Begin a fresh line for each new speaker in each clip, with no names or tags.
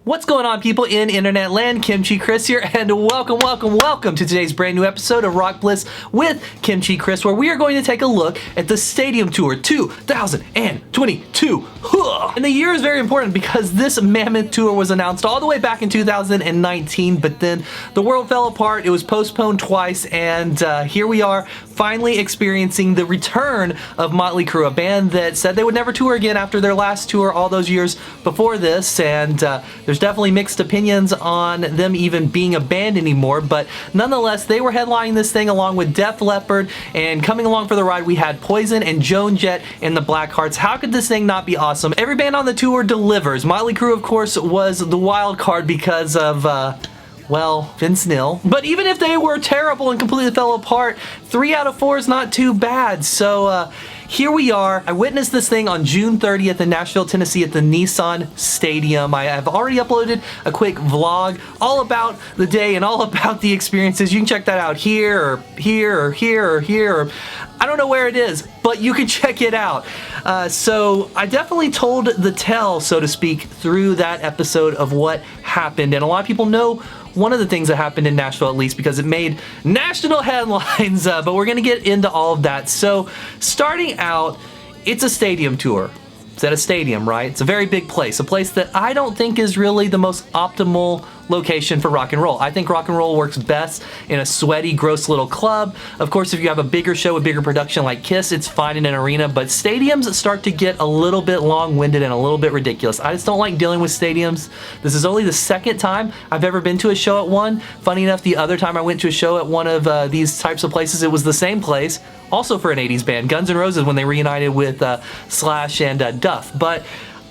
What's going on, people in internet land? Kimchi Chris here, and welcome to today's brand new episode of Rock Bliss with Kimchi Chris, where we are going to take a look at the Stadium Tour 2022. And the year is very important because this mammoth tour was announced all the way back in 2019, but then the world fell apart. It was postponed twice, and here we are finally experiencing the return of Motley Crue, a band that said they would never tour again after their last tour all those years before this, and there's definitely mixed opinions on them even being a band anymore, but nonetheless, they were headlining this thing along with Def Leppard, and coming along for the ride, we had Poison and Joan Jett and the Blackhearts. How could this thing not be awesome? Every band on the tour delivers. Motley Crue, of course, was the wild card because of, well, Vince Neil. But even if they were terrible and completely fell apart, 3 out of 4 is not too bad. So, here we are. I witnessed this thing on June 30th in Nashville, Tennessee at the Nissan Stadium. I have already uploaded a quick vlog all about the day and all about the experiences. You can check that out here or here or here or here. Or I don't know where it is, but you can check it out. So I definitely told the tale, so to speak, through that episode of what happened. And a lot of people know one of the things that happened in Nashville, at least, because it made national headlines, but we're going to get into all of that. So, starting out, it's a stadium tour. It's at a stadium, right? It's a very big place, a place that I don't think is really the most optimal location for rock and roll. I think rock and roll works best in a sweaty, gross little club. Of course, if you have a bigger show, a bigger production like Kiss, it's fine in an arena, but stadiums start to get a little bit long-winded and a little bit ridiculous. I just don't like dealing with stadiums. This is only the second time I've ever been to a show at one. Funny enough, the other time I went to a show at one of these types of places, it was the same place, also for an 80s band, Guns N' Roses, when they reunited with Slash and Duff. But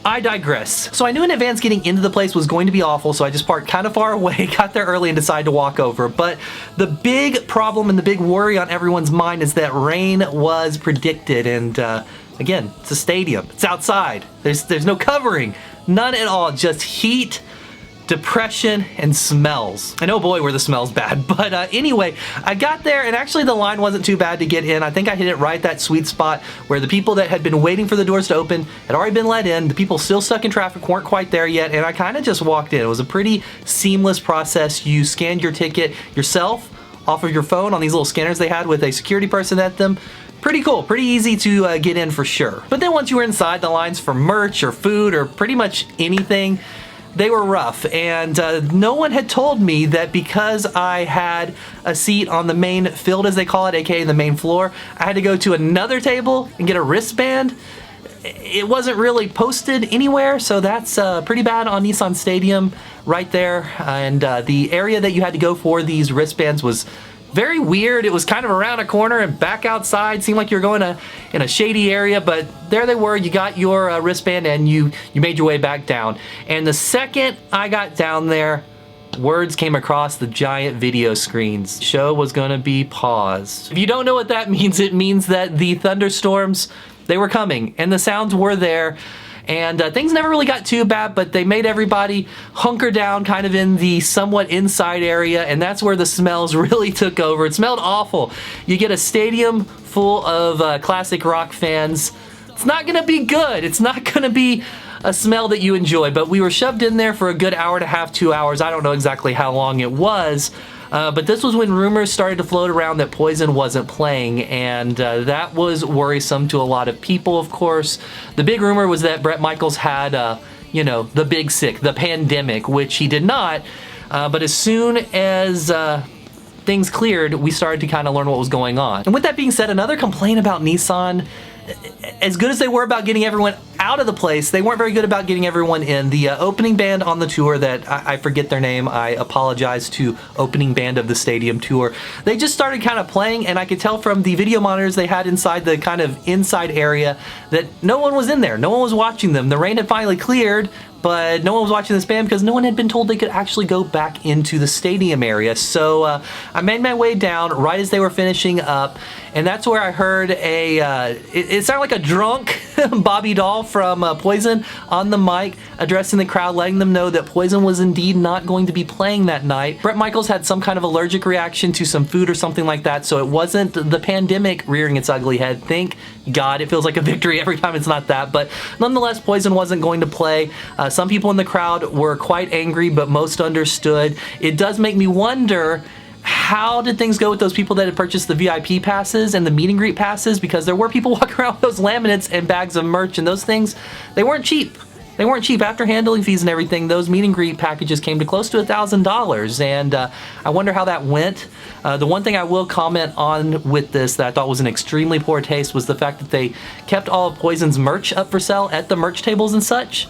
I digress. So I knew in advance getting into the place was going to be awful, so I just parked kind of far away, got there early, and decided to walk over. But the big problem and the big worry on everyone's mind is that rain was predicted, and again, it's a stadium. It's outside. There's no covering. None at all. Just heat, depression, and smells. And oh boy, were the smells bad. But anyway, I got there, and actually the line wasn't too bad to get in. I think I hit it right that sweet spot where the people that had been waiting for the doors to open had already been let in. The people still stuck in traffic weren't quite there yet, and I kind of just walked in. It was a pretty seamless process. You scanned your ticket yourself off of your phone on these little scanners they had with a security person at them. Pretty cool, pretty easy to get in for sure. But then once you were inside, the lines for merch or food or pretty much anything, they were rough, and no one had told me that because I had a seat on the main field, as they call it, aka the main floor, I had to go to another table and get a wristband. It wasn't really posted anywhere, so that's pretty bad on Nissan Stadium right there. And the area that you had to go for these wristbands was very weird. It was kind of around a corner and back outside. Seemed like you were going in a shady area, but there they were. You got your wristband and you made your way back down. And the second I got down there, words came across the giant video screens. The show was gonna be paused. If you don't know what that means, it means that the thunderstorms, they were coming and the sounds were there. And things never really got too bad, but they made everybody hunker down kind of in the somewhat inside area, and that's where the smells really took over. It smelled awful. You get a stadium full of classic rock fans. It's not gonna be good. It's not gonna be a smell that you enjoy, but we were shoved in there for a good hour and a half, 2 hours. I don't know exactly how long it was. But this was when rumors started to float around that Poison wasn't playing, and that was worrisome to a lot of people, of course. The big rumor was that Bret Michaels had, you know, the big sick, the pandemic, which he did not. But as soon as things cleared, we started to kind of learn what was going on. And with that being said, another complaint about Nissan, as good as they were about getting everyone out of the place, they weren't very good about getting everyone in. The opening band on the tour, that I forget their name, I apologize to opening band of the stadium tour, they just started kind of playing, and I could tell from the video monitors they had inside the kind of inside area that no one was in there. No one was watching them. The rain had finally cleared, but no one was watching this band because no one had been told they could actually go back into the stadium area. So I made my way down right as they were finishing up, and that's where I heard it sounded like a drunk Bobby Dahl from Poison on the mic, addressing the crowd, letting them know that Poison was indeed not going to be playing that night. Bret Michaels had some kind of allergic reaction to some food or something like that, so it wasn't the pandemic rearing its ugly head. Thank God. It feels like a victory every time it's not that, but nonetheless, Poison wasn't going to play. Some people in the crowd were quite angry, but most understood. It does make me wonder, how did things go with those people that had purchased the VIP passes and the meet and greet passes? Because there were people walking around with those laminates and bags of merch, and those things, they weren't cheap. They weren't cheap. After handling fees and everything, those meet and greet packages came to close to $1,000, and I wonder how that went. The one thing I will comment on with this that I thought was an extremely poor taste was the fact that they kept all of Poison's merch up for sale at the merch tables and such.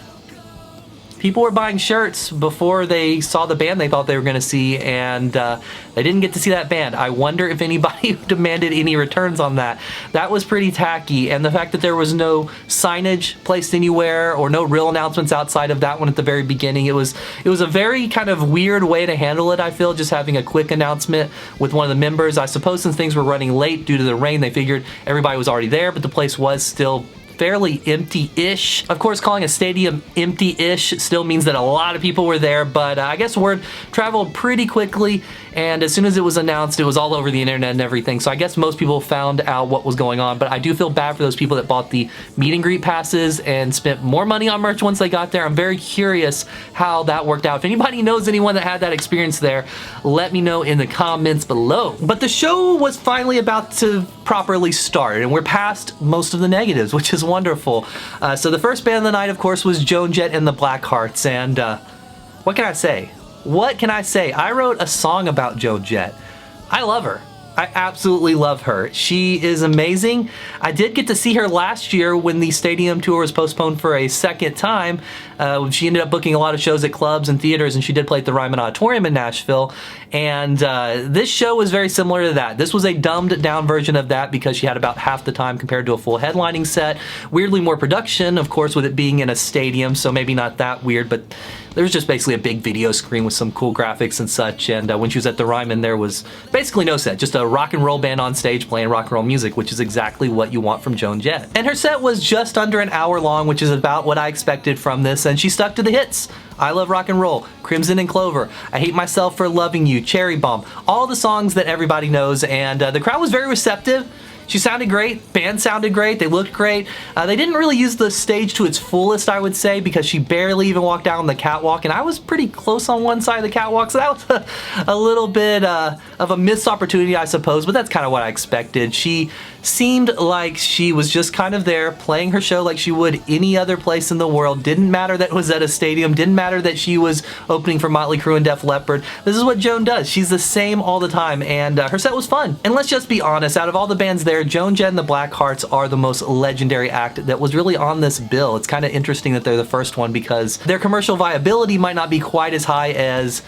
People were buying shirts before they saw the band they thought they were going to see, and they didn't get to see that band. I wonder if anybody demanded any returns on that. That was pretty tacky, and the fact that there was no signage placed anywhere or no real announcements outside of that one at the very beginning, it was a very kind of weird way to handle it, I feel, just having a quick announcement with one of the members. I suppose since things were running late due to the rain, they figured everybody was already there, but the place was still fairly empty-ish. Of course, calling a stadium empty-ish still means that a lot of people were there, but I guess word traveled pretty quickly, and as soon as it was announced, it was all over the internet and everything, so I guess most people found out what was going on, but I do feel bad for those people that bought the meet and greet passes and spent more money on merch once they got there. I'm very curious how that worked out. If anybody knows anyone that had that experience there, let me know in the comments below. But the show was finally about to properly start, and we're past most of the negatives, which is wonderful. So the first band of the night, of course, was Joan Jett and the Blackhearts, and what can I say? What can I say? I wrote a song about Joan Jett. I love her. I absolutely love her. She is amazing. I did get to see her last year when the stadium tour was postponed for a second time. She ended up booking a lot of shows at clubs and theaters, and she did play at the Ryman Auditorium in Nashville. And this show was very similar to that. This was a dumbed down version of that because she had about half the time compared to a full headlining set. Weirdly more production, of course, with it being in a stadium, so maybe not that weird, but there was just basically a big video screen with some cool graphics and such, and when she was at the Ryman, there was basically no set, just a rock and roll band on stage playing rock and roll music, which is exactly what you want from Joan Jett. And her set was just under an hour long, which is about what I expected from this, and she stuck to the hits. I Love Rock and Roll, Crimson and Clover, I Hate Myself for Loving You, Cherry Bomb, all the songs that everybody knows, and the crowd was very receptive. She sounded great, band sounded great, they looked great. They didn't really use the stage to its fullest, I would say, because she barely even walked down the catwalk, and I was pretty close on one side of the catwalk, so that was a little bit of a missed opportunity, I suppose, but that's kind of what I expected. She seemed like she was just kind of there playing her show like she would any other place in the world. Didn't matter that it was at a stadium, didn't matter that she was opening for Motley Crue and Def Leppard. This is what Joan does. She's the same all the time, and her set was fun. And let's just be honest, out of all the bands there, Joan Jett and the Blackhearts are the most legendary act that was really on this bill. It's kind of interesting that they're the first one because their commercial viability might not be quite as high as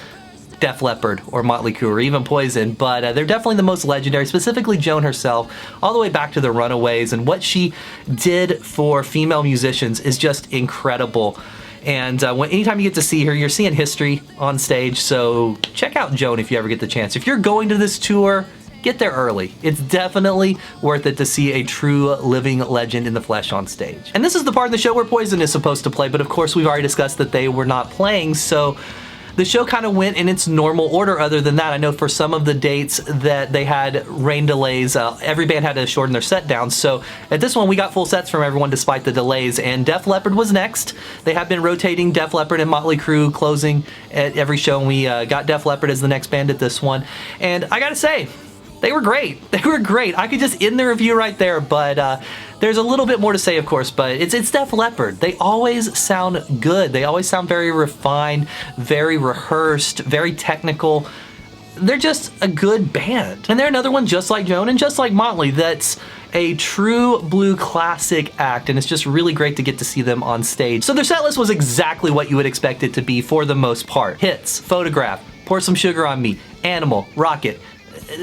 Def Leppard or Motley Crue or even Poison, but they're definitely the most legendary, specifically Joan herself, all the way back to the Runaways, and what she did for female musicians is just incredible. And anytime you get to see her, you're seeing history on stage, so check out Joan if you ever get the chance. If you're going to this tour, get there early. It's definitely worth it to see a true living legend in the flesh on stage. And this is the part of the show where Poison is supposed to play, but of course we've already discussed that they were not playing, so the show kind of went in its normal order. Other than that, I know for some of the dates that they had rain delays, every band had to shorten their set down. So at this one, we got full sets from everyone despite the delays, and Def Leppard was next. They have been rotating Def Leppard and Motley Crue closing at every show, and we got Def Leppard as the next band at this one. And I gotta say, they were great. They were great. I could just end the review right there, but there's a little bit more to say, of course, but it's Def Leppard. They always sound good. They always sound very refined, very rehearsed, very technical. They're just a good band. And they're another one just like Joan and just like Motley that's a true blue classic act, and it's just really great to get to see them on stage. So their set list was exactly what you would expect it to be for the most part. Hits, Photograph, Pour Some Sugar on Me, Animal, Rocket.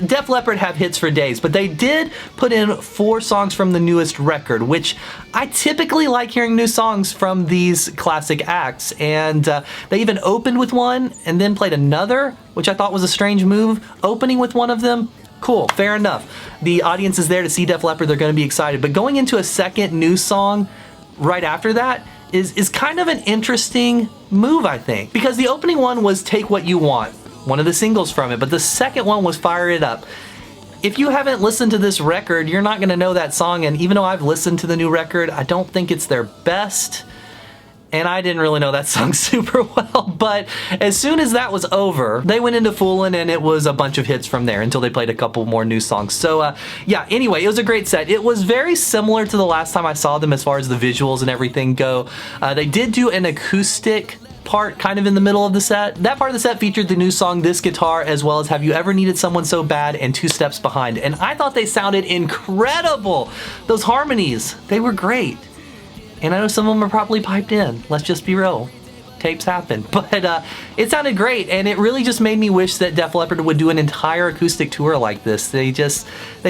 Def Leppard have hits for days, but they did put in 4 songs from the newest record, which I typically like hearing new songs from these classic acts, and they even opened with one and then played another, which I thought was a strange move, opening with one of them. Cool, fair enough. The audience is there to see Def Leppard, they're going to be excited, but going into a second new song, right after that is kind of an interesting move, I think. Because the opening one was Take What You Want, one of the singles from it, but the second one was Fire It Up. If you haven't listened to this record, you're not gonna know that song, and even though I've listened to the new record, I don't think it's their best. And I didn't really know that song super well, but as soon as that was over, they went into Foolin', and it was a bunch of hits from there until they played a couple more new songs. So yeah, anyway, it was a great set. It was very similar to the last time I saw them as far as the visuals and everything go. They did do an acoustic part kind of in the middle of the set. That part of the set featured the new song This Guitar, as well as Have You Ever Needed Someone So Bad and Two Steps Behind. And I thought they sounded incredible. Those harmonies, they were great. And I know some of them are probably piped in. Let's just be real. Tapes happen. But it sounded great, and it really just made me wish that Def Leppard would do an entire acoustic tour like this. They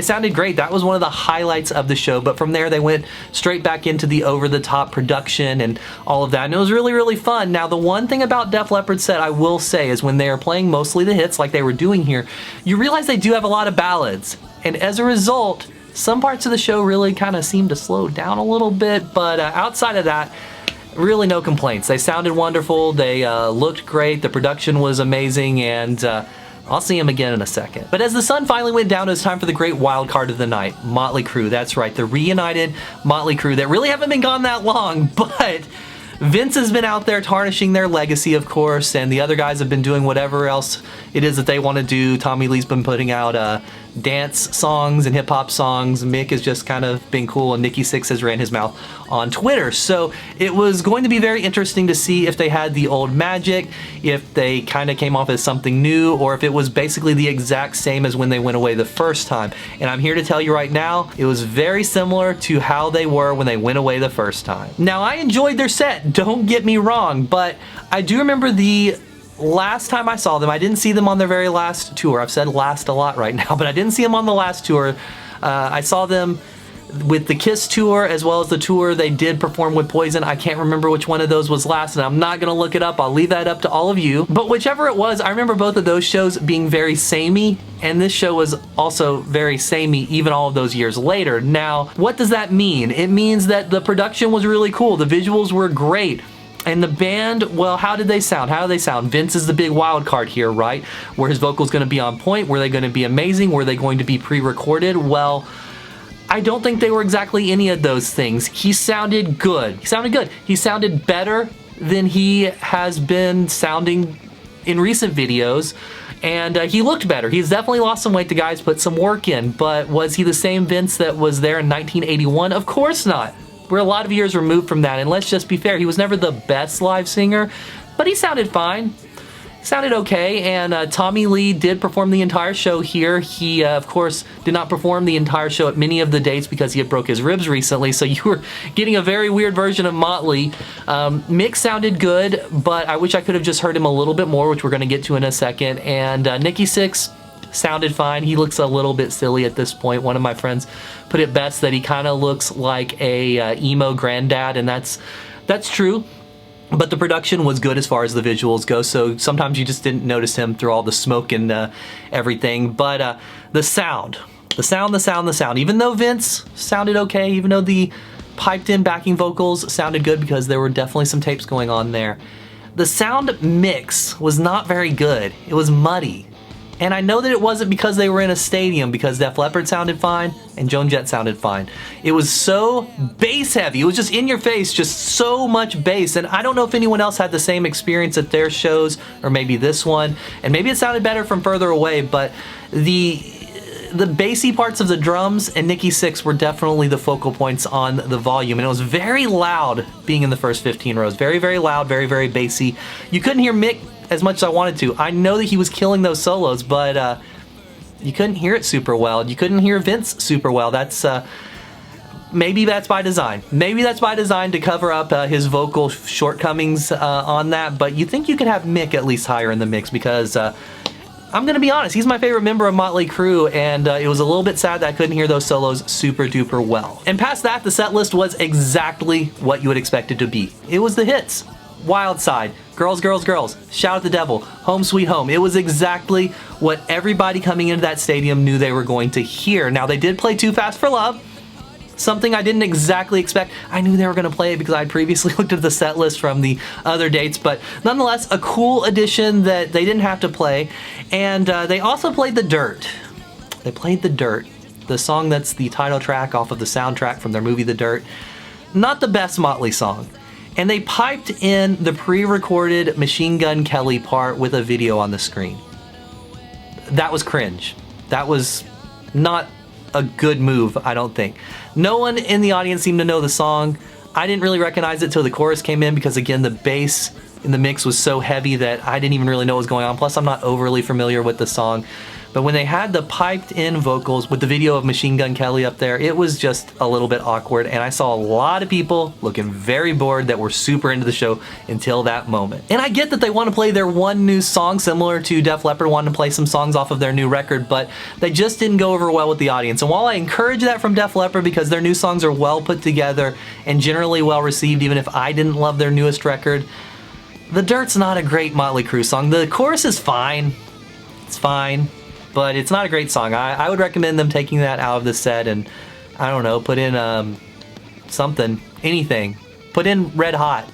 sounded great. That was one of the highlights of the show, but from there they went straight back into the over-the-top production and all of that, and it was really, really fun. Now, the one thing about Def Leppard's set I will say is when they are playing mostly the hits like they were doing here, you realize they do have a lot of ballads, and as a result, some parts of the show really kind of seem to slow down a little bit, but outside of that, really no complaints. They sounded wonderful, they looked great, the production was amazing, and I'll see them again in a second. But as the sun finally went down, it was time for the great wild card of the night, Motley Crue. That's right, the reunited Motley Crue that really haven't been gone that long, but Vince has been out there tarnishing their legacy, of course, and the other guys have been doing whatever else it is that they want to do. Tommy Lee's been putting out dance songs and hip-hop songs. Mick has just kind of been cool, and Nikki Sixx has ran his mouth on Twitter. So it was going to be very interesting to see if they had the old magic, if they kind of came off as something new, or if it was basically the exact same as when they went away the first time. And I'm here to tell you right now, it was very similar to how they were when they went away the first time. Now, I enjoyed their set, don't get me wrong, but I do remember the last time I saw them, I didn't see them on their very last tour. I've said last a lot right now, but I didn't see them on the last tour. I saw them with the Kiss tour as well as the tour they did perform with Poison. I can't remember which one of those was last, and I'm not going to look it up. I'll leave that up to all of you. But whichever it was, I remember both of those shows being very samey, and this show was also very samey even all of those years later. Now, what does that mean? It means that the production was really cool. The visuals were great. And the band, well, how did they sound? How do they sound? Vince is the big wild card here, right? Were his vocals going to be on point? Were they going to be amazing? Were they going to be pre-recorded? Well, I don't think they were exactly any of those things. He sounded good. He sounded good. He sounded better than he has been sounding in recent videos. And he looked better. He's definitely lost some weight. The guy's put some work in. But was he the same Vince that was there in 1981? Of course not. We're a lot of years removed from that, and let's just be fair, he was never the best live singer, but he sounded fine. Sounded okay, and Tommy Lee did perform the entire show here. He, of course, did not perform the entire show at many of the dates because he had broke his ribs recently, so you were getting a very weird version of Motley. Mick sounded good, but I wish I could have just heard him a little bit more, which we're going to get to in a second, and Nikki Sixx sounded fine. He looks a little bit silly at this point. One of my friends put it best that he kind of looks like a emo granddad, and that's true. But the production was good as far as the visuals go, so sometimes you just didn't notice him through all the smoke and everything. But the sound. Even though Vince sounded okay, even though the piped-in backing vocals sounded good because there were definitely some tapes going on there, the sound mix was not very good. It was muddy. And I know that it wasn't because they were in a stadium, because Def Leppard sounded fine and Joan Jett sounded fine. It was so bass heavy. It was just in your face, just so much bass. And I don't know if anyone else had the same experience at their shows, or maybe this one. And maybe it sounded better from further away, but the bassy parts of the drums and Nikki Sixx were definitely the focal points on the volume. And it was very loud being in the first 15 rows. Very, very loud, very, very bassy. You couldn't hear Mick as much as I wanted to. I know that he was killing those solos, but you couldn't hear it super well. You couldn't hear Vince super well. That's maybe that's by design. Maybe that's by design to cover up his vocal shortcomings on that, but you think you could have Mick at least higher in the mix, because I'm gonna be honest, he's my favorite member of Motley Crue, and it was a little bit sad that I couldn't hear those solos super duper well. And past that, the set list was exactly what you would expect it to be. It was the hits. Wild Side, Girls, Girls, Girls, Shout at the Devil, Home Sweet Home. It was exactly what everybody coming into that stadium knew they were going to hear. Now, they did play Too Fast for Love, something I didn't exactly expect. I knew they were going to play it because I previously looked at the set list from the other dates, but nonetheless, a cool addition that they didn't have to play. And they also played The Dirt. They played The Dirt, the song that's the title track off of the soundtrack from their movie The Dirt. Not the best Motley song. And they piped in the pre-recorded Machine Gun Kelly part with a video on the screen. That was cringe. That was not a good move, I don't think. No one in the audience seemed to know the song. I didn't really recognize it till the chorus came in because, again, the bass in the mix was so heavy that I didn't even really know what was going on. Plus, I'm not overly familiar with the song. But when they had the piped-in vocals with the video of Machine Gun Kelly up there, it was just a little bit awkward, and I saw a lot of people looking very bored that were super into the show until that moment. And I get that they want to play their one new song, similar to Def Leppard wanting to play some songs off of their new record, but they just didn't go over well with the audience. And while I encourage that from Def Leppard because their new songs are well put together and generally well received, even if I didn't love their newest record, The Dirt's not a great Motley Crue song. The chorus is fine. It's fine. But it's not a great song. I would recommend them taking that out of the set and, I don't know, put in something, anything. Put in Red Hot.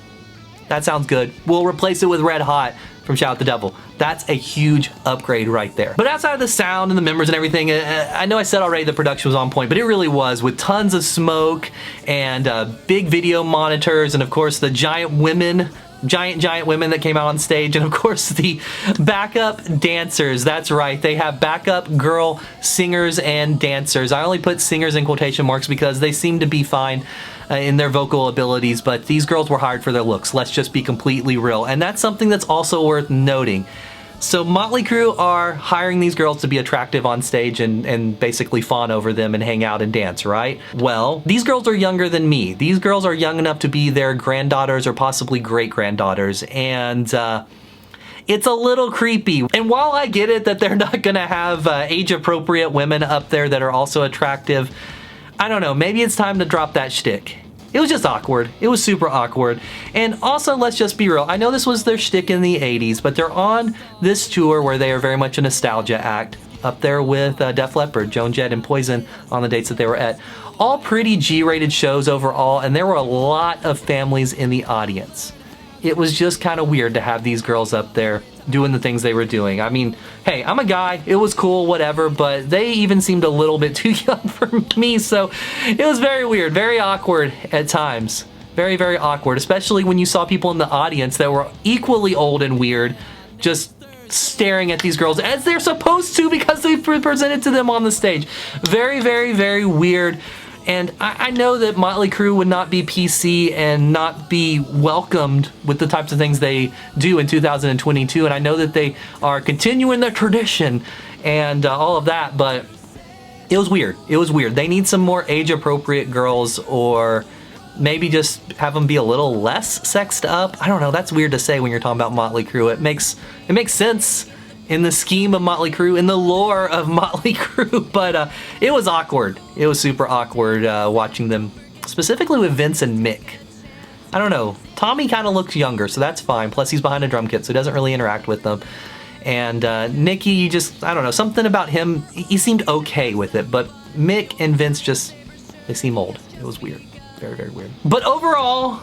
That sounds good. We'll replace it with Red Hot from Shout at the Devil. That's a huge upgrade right there. But outside of the sound and the members and everything, I know I said already the production was on point, but it really was, with tons of smoke and big video monitors and, of course, the giant women that came out on stage, and of course the backup dancers. That's right, they have backup girl singers and dancers. I only put singers in quotation marks because they seem to be fine in their vocal abilities, but these girls were hired for their looks. Let's just be completely real, and that's something that's also worth noting. So Motley Crue are hiring these girls to be attractive on stage and basically fawn over them and hang out and dance, right? Well, these girls are younger than me. These girls are young enough to be their granddaughters or possibly great-granddaughters, and it's a little creepy. And while I get it that they're not gonna have age-appropriate women up there that are also attractive, I don't know, maybe it's time to drop that shtick. It was just awkward. It was super awkward. And also, let's just be real. I know this was their shtick in the 80s, but they're on this tour where they are very much a nostalgia act, up there with Def Leppard, Joan Jett, and Poison on the dates that they were at. All pretty G-rated shows overall, and there were a lot of families in the audience. It was just kind of weird to have these girls up there doing the things they were doing. I mean, hey, I'm a guy, it was cool, whatever, but they even seemed a little bit too young for me, so it was very weird, very awkward at times. Very, very awkward, especially when you saw people in the audience that were equally old and weird, just staring at these girls as they're supposed to because they presented to them on the stage. Very, very, very weird. And I know that Motley Crue would not be PC and not be welcomed with the types of things they do in 2022. And I know that they are continuing their tradition and all of that, but it was weird. It was weird. They need some more age-appropriate girls, or maybe just have them be a little less sexed up. I don't know. That's weird to say when you're talking about Motley Crue. It makes sense in the scheme of Motley Crue, in the lore of Motley Crue, but it was awkward. It was super awkward watching them, specifically with Vince and Mick. I don't know. Tommy kind of looks younger, so that's fine. Plus, he's behind a drum kit, so he doesn't really interact with them. And Nikki, I don't know, something about him, he seemed okay with it, but Mick and Vince they seem old. It was weird. Very, very weird. But overall,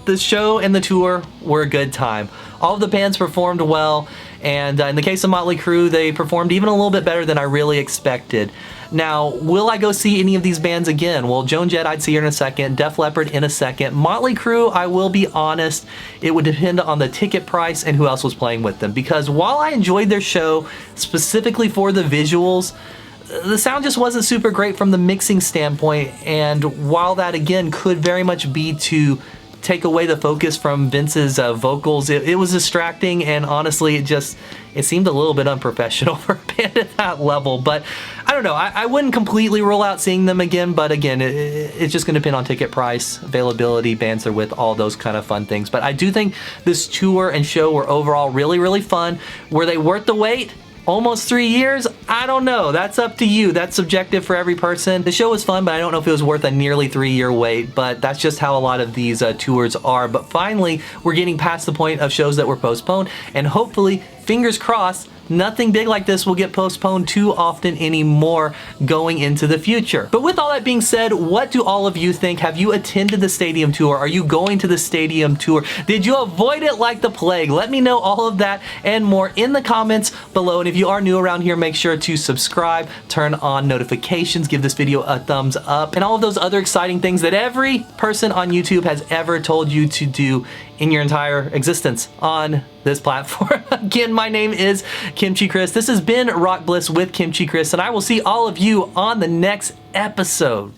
the show and the tour were a good time. All of the bands performed well, and in the case of Motley Crue, they performed even a little bit better than I really expected. Now, will I go see any of these bands again? Well, Joan Jett, I'd see her in a second. Def Leppard in a second. Motley Crue, I will be honest, it would depend on the ticket price and who else was playing with them. Because while I enjoyed their show, specifically for the visuals, the sound just wasn't super great from the mixing standpoint. And while that, again, could very much be to take away the focus from Vince's vocals, it was distracting, and honestly it seemed a little bit unprofessional for a band at that level. But I don't know, I wouldn't completely rule out seeing them again, but again, it's just going to depend on ticket price, availability, bands they're with, all those kind of fun things. But I do think this tour and show were overall really, really fun. Were they worth the wait? Almost 3 years? I don't know. That's up to you. That's subjective for every person. The show was fun, but I don't know if it was worth a nearly 3-year wait, but that's just how a lot of these tours are. But finally, we're getting past the point of shows that were postponed, and hopefully, fingers crossed, nothing big like this will get postponed too often anymore going into the future. But with all that being said, what do all of you think? Have you attended the stadium tour? Are you going to the stadium tour? Did you avoid it like the plague? Let me know all of that and more in the comments below. And if you are new around here, make sure to subscribe, turn on notifications, give this video a thumbs up, and all of those other exciting things that every person on YouTube has ever told you to do in your entire existence on this platform. Again, my name is Kimchi Chris. This has been Rock Bliss with Kimchi Chris, and I will see all of you on the next episode.